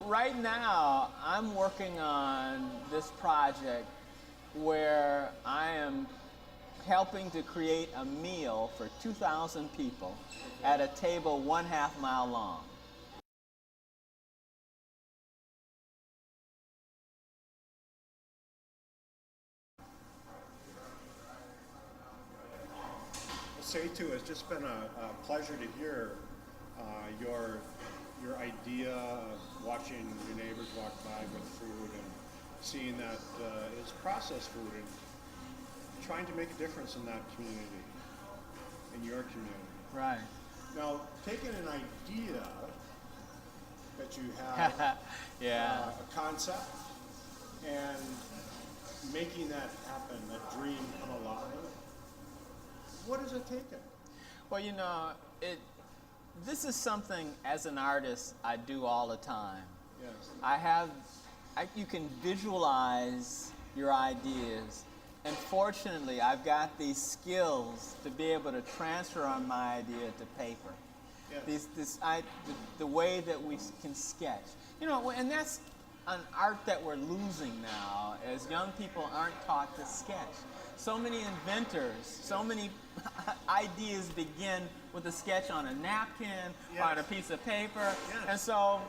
right now, I'm working on this project where I am helping to create a meal for 2,000 people at a table 1/2 mile long. Seitu, it's just been a pleasure to hear your idea of watching your neighbors walk by with food and seeing that it's processed food and trying to make a difference in that community, in your community. Right. Now, taking an idea that you have, Yeah. a concept, and making that happen, that dream come alive, what does it take? Well, you know, this is something as an artist I do all the time. Yes. You can visualize your ideas, and fortunately I've got these skills to be able to transfer on my idea to paper. Yes. The way that we can sketch. You know, and that's an art that we're losing now, as young people aren't taught to sketch. So many inventors, so many ideas begin with a sketch on a napkin, Yes. on a piece of paper, Yes. and so.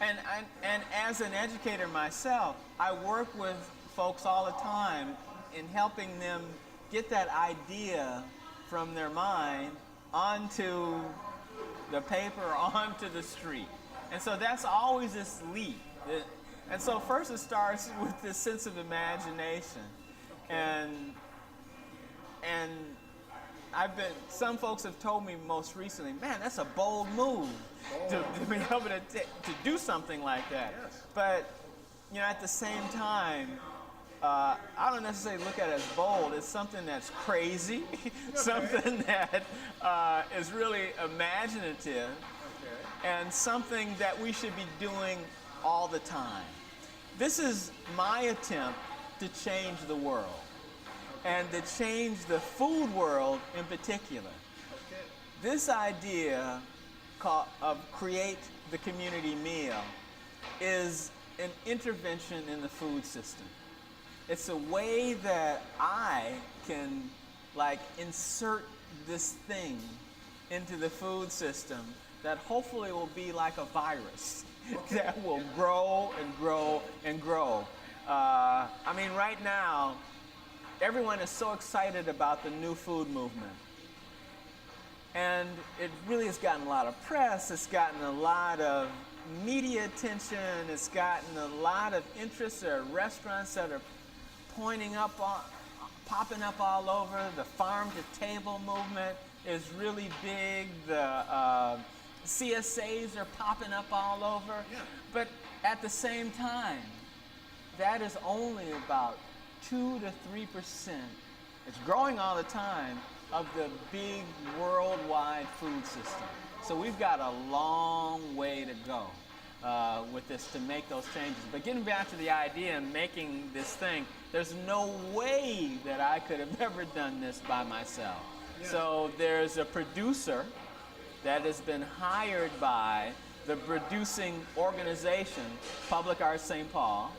And as an educator myself, I work with folks all the time in helping them get that idea from their mind onto the paper, onto the street. And so that's always this leap. And so first it starts with this sense of imagination. And some folks have told me most recently, man, that's a bold move to be able to do something like that. Yes. But, you know, at the same time, I don't necessarily look at it as bold. It's something that's crazy, something that is really imaginative, and something that we should be doing all the time. This is my attempt to change the world, and to change the food world in particular. Okay. This idea of create the community meal is an intervention in the food system. It's a way that I can insert this thing into the food system that hopefully will be like a virus that will grow and grow and grow. I mean, right now, everyone is so excited about the new food movement. And it really has gotten a lot of press, it's gotten a lot of media attention, it's gotten a lot of interest. There are restaurants that are popping up all over. The farm to table movement is really big. The CSAs are popping up all over. Yeah. But at the same time, that is only about 2 to 3%. It's growing all the time of the big worldwide food system. So we've got a long way to go with this to make those changes. But getting back to the idea and making this thing, there's no way that I could have ever done this by myself. Yeah. So there's a producer that has been hired by the producing organization, Public Arts St. Paul.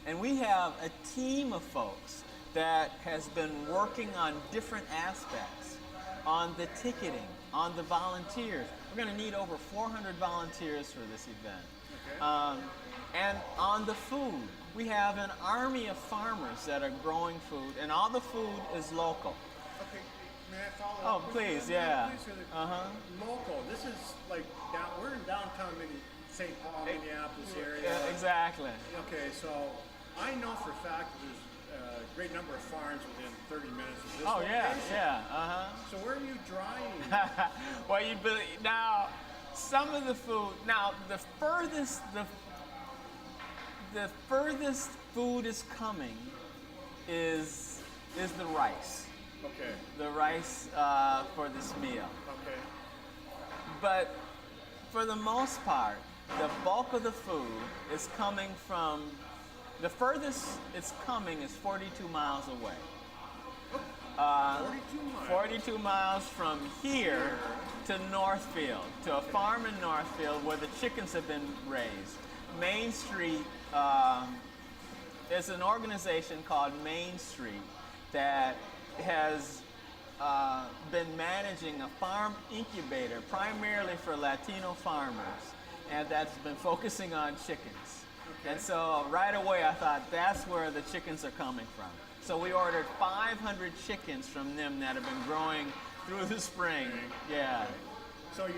And we have a team of folks that has been working on different aspects, on the ticketing, on the volunteers. We're going to need over 400 volunteers for this event. Okay. And on the food, we have an army of farmers that are growing food, and all the food is local. Okay. May I follow up? Oh, please, yeah. Local. This is we're in downtown St. Paul, Minneapolis area. Yeah, exactly. Okay, so I know for a fact that there's a great number of farms within 30 minutes of this Oh, location. yeah. So where are you drying? Well, now some of the food. Now the furthest food is coming is the rice. Okay. The rice for this meal. Okay. But for the most part, the bulk of the food is coming from. The furthest it's coming is 42 miles away. 42 miles. 42 miles from here to Northfield, to a farm in Northfield where the chickens have been raised. Main Street is an organization called Main Street that has been managing a farm incubator primarily for Latino farmers, and that's been focusing on chickens. Okay. And so right away I thought that's where the chickens are coming from. So we ordered 500 chickens from them that have been growing through the spring. Okay. Yeah. So you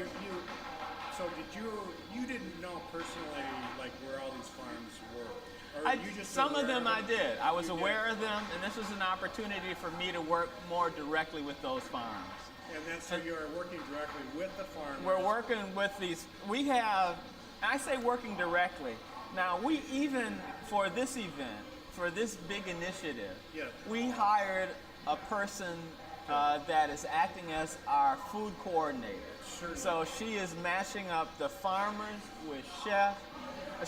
didn't know personally like where all these farms were? Or you just Some of aware them I did. I was You aware did. of them, and this was an opportunity for me to work more directly with those farms. And then so you're working directly with the farmers. We're working with these. We have, I say working directly. Now we even, for this event, for this big initiative, Yeah. we hired a person that is acting as our food coordinator. Certainly. So she is matching up the farmers with chefs.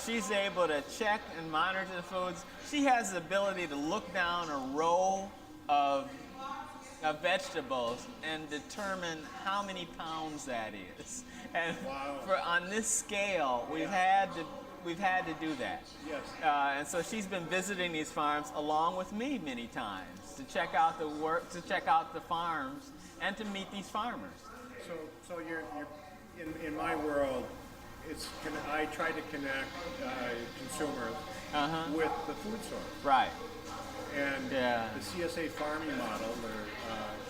She's able to check and monitor the foods. She has the ability to look down a row of vegetables and determine how many pounds that is. And Wow. on this scale, we've had to do that. Yes. And so she's been visiting these farms along with me many times to check out the work, to check out the farms, and to meet these farmers. So you're in my world. I try to connect consumers with the food source. Right. And Yeah. the CSA farming model, or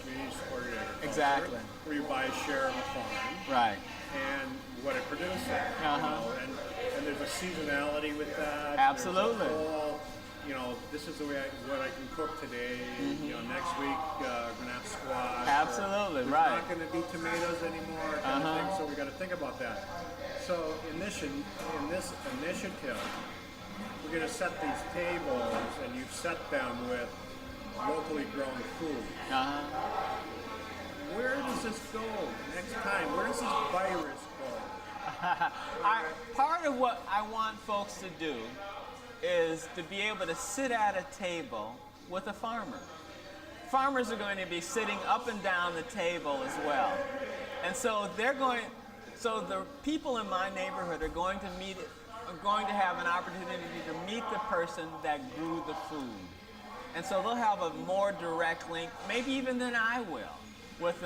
community supported agriculture, Exactly. where you buy a share of a farm Right. and what it produces. And there's a seasonality with that. Absolutely. There's a whole, this is the way what I can cook today. Next week we're gonna have squash. Absolutely, There's right. not gonna be tomatoes anymore, kind of thing. So we got to think about that. So in this initiative, we're going to set these tables, and you've set them with locally grown food. Where does this go next time? Where does this virus go? Part of what I want folks to do is to be able to sit at a table with a farmer. Farmers are going to be sitting up and down the table as well. And so the people in my neighborhood are going to have an opportunity to meet the person that grew the food. And so they'll have a more direct link, maybe even than I will, with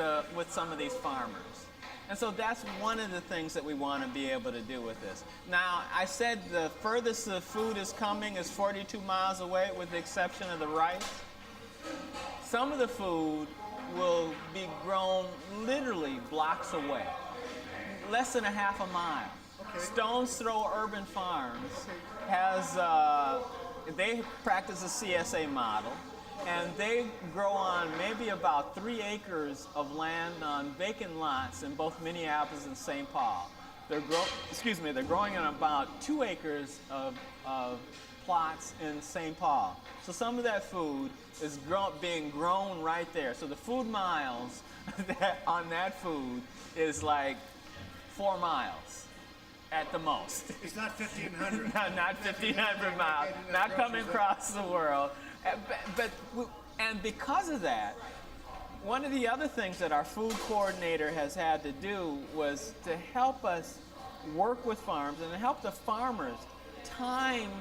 some of these farmers. And so that's one of the things that we want to be able to do with this. Now, I said the furthest the food is coming is 42 miles away, with the exception of the rice. Some of the food will be grown literally blocks away, less than a half a mile. Okay. Stone's Throw Urban Farms has, they practice a CSA model, and they grow on maybe about 3 acres of land on vacant lots in both Minneapolis and St. Paul. They're growing on about 2 acres of plots in St. Paul. So some of that food is being grown right there. So the food miles on that food is like 4 miles at the most. It's not 1,500. Not 1,500 miles, not coming across the world. And because of that, one of the other things that our food coordinator has had to do was to help us work with farms and to help the farmers time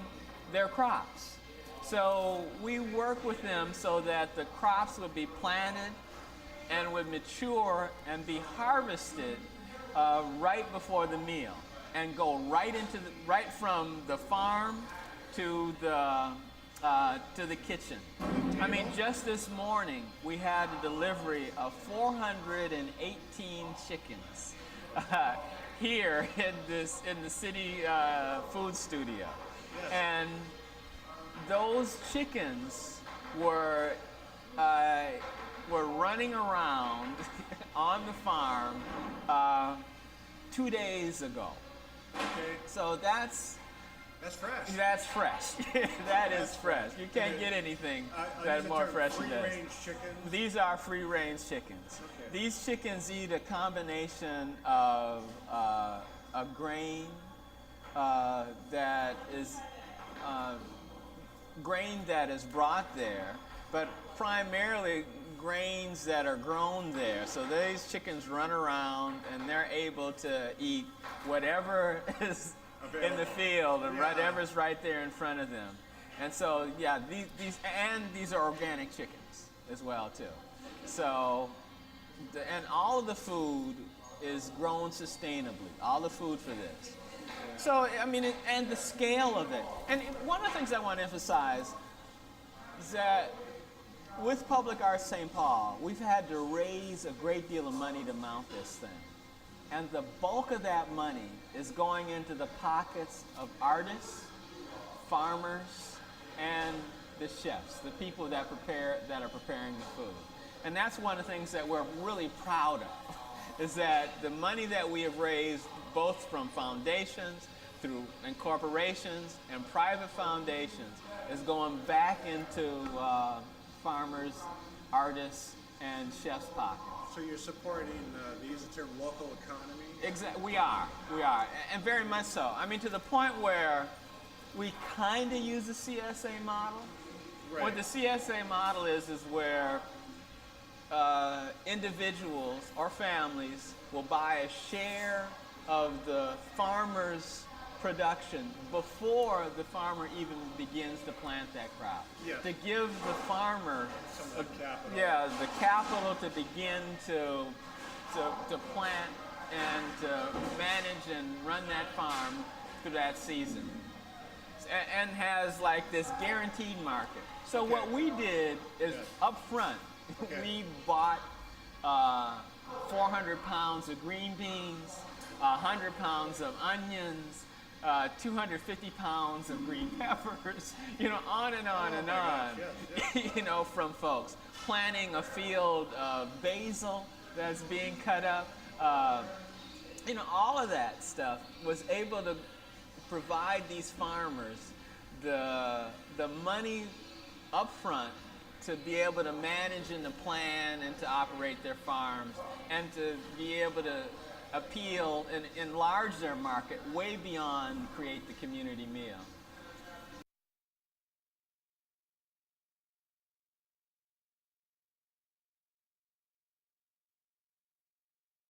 their crops. So we work with them so that the crops would be planted and would mature and be harvested right before the meal, and go right from the farm to the kitchen. I mean, just this morning we had a delivery of 418 chickens here in the city food studio, and those chickens were running around on the farm 2 days ago. Okay. So that's fresh. That's fresh. That is fresh. You can't get anything that's more fresh than this. Free-range chickens. These are free-range chickens. Okay. These chickens eat a combination of a grain that is brought there, but primarily grains that are grown there. So these chickens run around and they're able to eat whatever is in the field and whatever's right there in front of them. And so, yeah, these are organic chickens as well too. So, and all of the food is grown sustainably. All the food for this. So, I mean, and the scale of it. And one of the things I want to emphasize is that with Public Arts St. Paul, we've had to raise a great deal of money to mount this thing. And the bulk of that money is going into the pockets of artists, farmers, and the chefs, the people that are preparing the food. And that's one of the things that we're really proud of, is that the money that we have raised, both from foundations and corporations and private foundations, is going back into farmers, artists, and chefs' pockets. So you're supporting the use of the term local economy? Exactly, we are, and very much so. I mean, to the point where we kind of use the CSA model. Right. What the CSA model is where individuals or families will buy a share of the farmer's production before the farmer even begins to plant that crop. Yes. To give the farmer some of the capital. Yeah, the capital to begin to plant and to manage and run that farm through that season. And has like this guaranteed market. So what we did is up front, we bought 400 pounds of green beans, 100 pounds of onions, 250 pounds of green peppers, on and on and on, from folks. Planting a field of basil that's being cut up, all of that stuff was able to provide these farmers the money up front to be able to manage and to plan and to operate their farms and to be able to appeal and enlarge their market way beyond create the community meal.